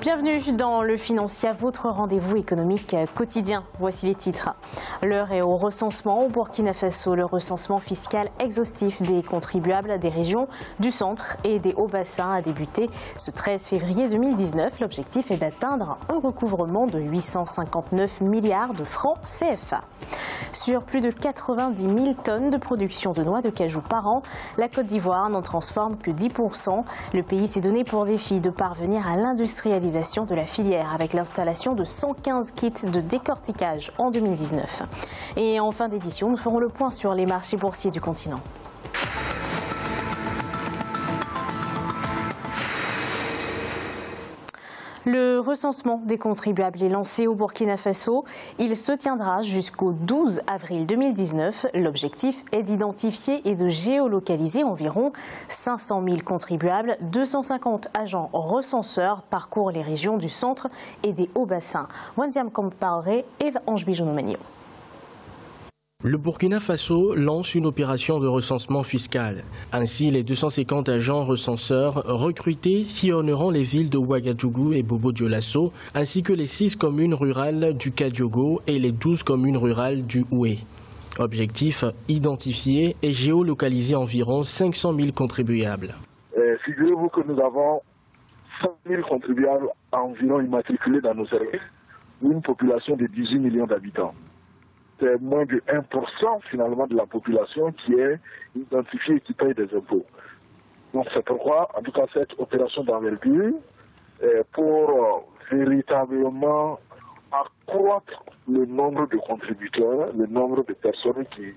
Bienvenue dans Le Financier, votre rendez-vous économique quotidien. Voici les titres. L'heure est au recensement au Burkina Faso. Le recensement fiscal exhaustif des contribuables des régions du centre et des hauts-bassins a débuté ce 13 février 2019. L'objectif est d'atteindre un recouvrement de 859 milliards de francs CFA. Sur plus de 90 000 tonnes de production de noix de cajou par an, la Côte d'Ivoire n'en transforme que 10%. Le pays s'est donné pour défi de parvenir à l'industrialisation de la filière avec l'installation de 115 kits de décortiquage en 2019. Et en fin d'édition, nous ferons le point sur les marchés boursiers du continent. Le recensement des contribuables est lancé au Burkina Faso. Il se tiendra jusqu'au 12 avril 2019. L'objectif est d'identifier et de géolocaliser environ 500 000 contribuables. 250 agents recenseurs parcourent les régions du centre et des hauts-bassins. Wandiam Compaoré et Ange Bijounomagno. Le Burkina Faso lance une opération de recensement fiscal. Ainsi, les 250 agents recenseurs recrutés sillonneront les villes de Ouagadougou et Bobo-Dioulasso, ainsi que les 6 communes rurales du Kadiogo et les 12 communes rurales du Houé. Objectif, identifier et géolocaliser environ 500 000 contribuables. Figurez-vous que nous avons 100 000 contribuables environ immatriculés dans nos services, une population de 18 millions d'habitants. C'est moins de 1% finalement de la population qui est identifiée et qui paye des impôts. Donc c'est pourquoi, en tout cas, cette opération d'envergure est pour véritablement accroître le nombre de contributeurs, le nombre de personnes qui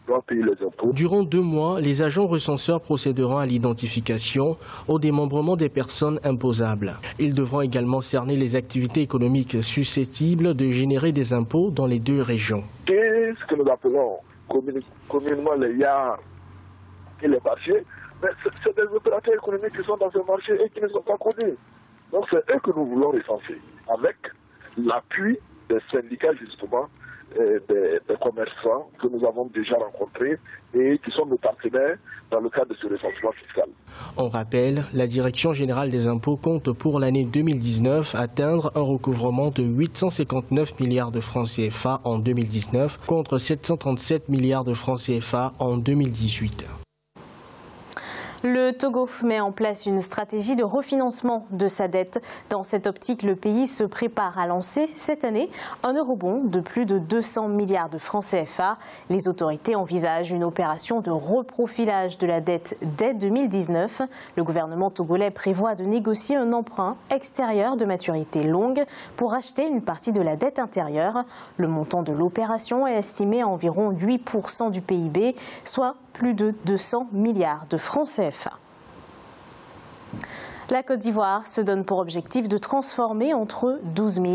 doivent payer les impôts. Durant 2 mois, les agents recenseurs procéderont à l'identification, au démembrement des personnes imposables. Ils devront également cerner les activités économiques susceptibles de générer des impôts dans les 2 régions. Et ce que nous appelons communément les YAR et les marchés, c'est des opérateurs économiques qui sont dans ce marché et qui ne sont pas connus. Donc c'est eux que nous voulons recenser, avec l'appui des syndicats justement, des commerçants que nous avons déjà rencontrés et qui sont nos partenaires dans le cadre de ce recensement fiscal. On rappelle, la Direction générale des impôts compte pour l'année 2019 atteindre un recouvrement de 859 milliards de francs CFA en 2019 contre 737 milliards de francs CFA en 2018. Le Togo met en place une stratégie de refinancement de sa dette. Dans cette optique, le pays se prépare à lancer cette année un eurobond de plus de 200 milliards de francs CFA. Les autorités envisagent une opération de reprofilage de la dette dès 2019. Le gouvernement togolais prévoit de négocier un emprunt extérieur de maturité longue pour acheter une partie de la dette intérieure. Le montant de l'opération est estimé à environ 8% du PIB, soit plus de 200 milliards de francs CFA. La Côte d'Ivoire se donne pour objectif de transformer entre 12 000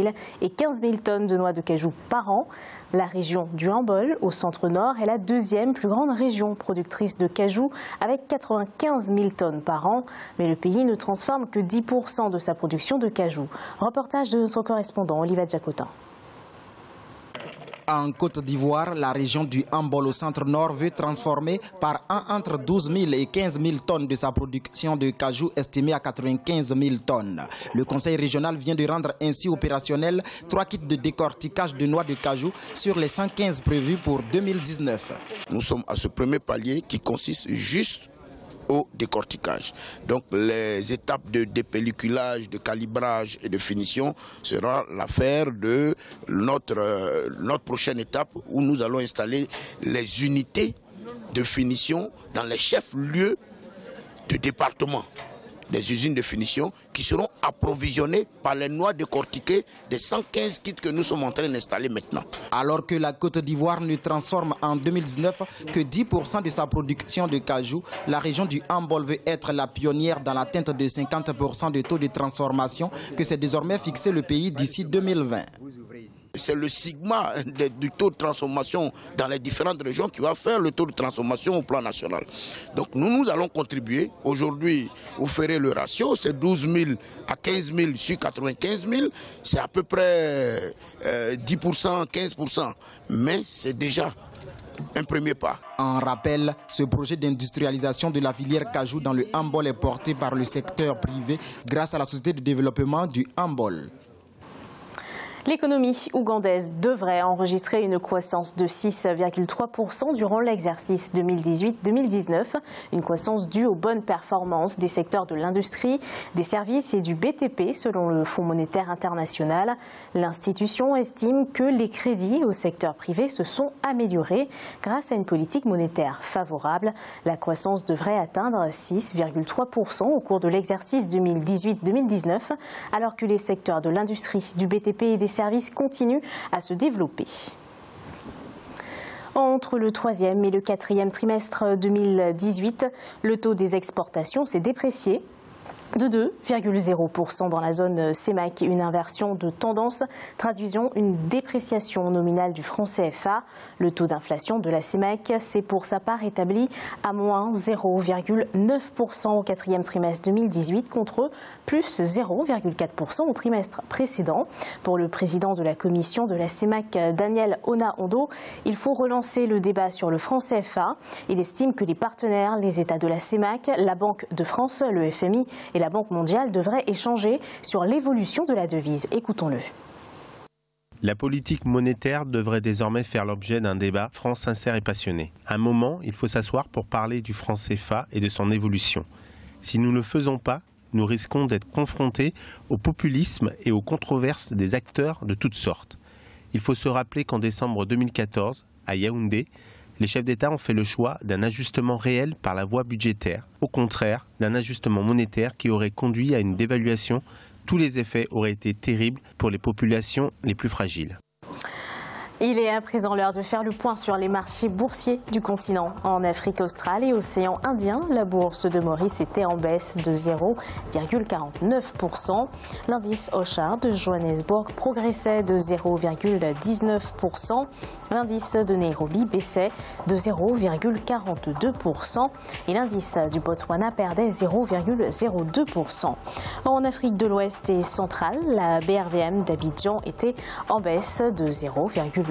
et 15 000 tonnes de noix de cajou par an. La région du Hambol, au centre-nord, est la 2e plus grande région productrice de cajou avec 95 000 tonnes par an. Mais le pays ne transforme que 10% de sa production de cajou. Reportage de notre correspondant Olivier Jacotin. En Côte d'Ivoire, la région du Hambol au centre-nord veut transformer par an entre 12 000 et 15 000 tonnes de sa production de cajou estimée à 95 000 tonnes. Le conseil régional vient de rendre ainsi opérationnel 3 kits de décortiquage de noix de cajou sur les 115 prévus pour 2019. Nous sommes à ce premier palier qui consiste juste au décortiquage. Donc les étapes de dépelliculage, de calibrage et de finition sera l'affaire de notre prochaine étape où nous allons installer les unités de finition dans les chefs-lieux de département. Des usines de finition qui seront approvisionnées par les noix décortiquées des 115 kits que nous sommes en train d'installer maintenant. Alors que la Côte d'Ivoire ne transforme en 2019 que 10% de sa production de cajou, la région du Hambol veut être la pionnière dans l'atteinte de 50% de taux de transformation que s'est désormais fixé le pays d'ici 2020. C'est le sigma du taux de transformation dans les différentes régions qui va faire le taux de transformation au plan national. Donc nous allons contribuer. Aujourd'hui, vous ferez le ratio, c'est 12 000 à 15 000 sur 95 000. C'est à peu près 10%, 15%. Mais c'est déjà un premier pas. En rappel, ce projet d'industrialisation de la filière cajou dans le handball est porté par le secteur privé grâce à la Société de développement du handball. L'économie ougandaise devrait enregistrer une croissance de 6,3% durant l'exercice 2018-2019, une croissance due aux bonnes performances des secteurs de l'industrie, des services et du BTP selon le Fonds monétaire international. L'institution estime que les crédits au secteur privé se sont améliorés grâce à une politique monétaire favorable. La croissance devrait atteindre 6,3% au cours de l'exercice 2018-2019, alors que les secteurs de l'industrie, du BTP et des services continuent à se développer. Entre le 3e et le 4e trimestre 2018, le taux des exportations s'est déprécié de 2,0% dans la zone CEMAC, une inversion de tendance traduisant une dépréciation nominale du franc CFA. Le taux d'inflation de la CEMAC s'est pour sa part établi à moins 0,9% au 4e trimestre 2018 contre plus 0,4% au trimestre précédent. Pour le président de la commission de la CEMAC, Daniel Ona-Ondo, il faut relancer le débat sur le franc CFA. Il estime que les partenaires, les États de la CEMAC, la Banque de France, le FMI et la Banque mondiale devraient échanger sur l'évolution de la devise. Écoutons-le. La politique monétaire devrait désormais faire l'objet d'un débat franc, sincère et passionné. À un moment, il faut s'asseoir pour parler du franc CFA et de son évolution. Si nous ne le faisons pas, nous risquons d'être confrontés au populisme et aux controverses des acteurs de toutes sortes. Il faut se rappeler qu'en décembre 2014, à Yaoundé, les chefs d'État ont fait le choix d'un ajustement réel par la voie budgétaire, au contraire d'un ajustement monétaire qui aurait conduit à une dévaluation. Tous les effets auraient été terribles pour les populations les plus fragiles. Il est à présent l'heure de faire le point sur les marchés boursiers du continent. En Afrique australe et océan Indien, la bourse de Maurice était en baisse de 0,49%. L'indice Hochar de Johannesburg progressait de 0,19%. L'indice de Nairobi baissait de 0,42%. Et l'indice du Botswana perdait 0,02%. En Afrique de l'Ouest et centrale, la BRVM d'Abidjan était en baisse de 0,12%.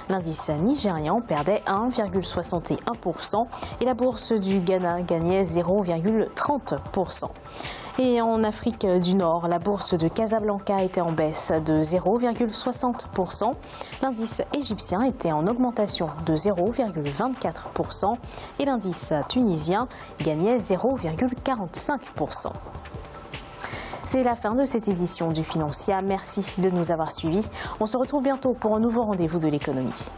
L'indice nigérian perdait 1,61% et la bourse du Ghana gagnait 0,30%. Et en Afrique du Nord, la bourse de Casablanca était en baisse de 0,60%. L'indice égyptien était en augmentation de 0,24% et l'indice tunisien gagnait 0,45%. C'est la fin de cette édition du Financial. Merci de nous avoir suivis. On se retrouve bientôt pour un nouveau rendez-vous de l'économie.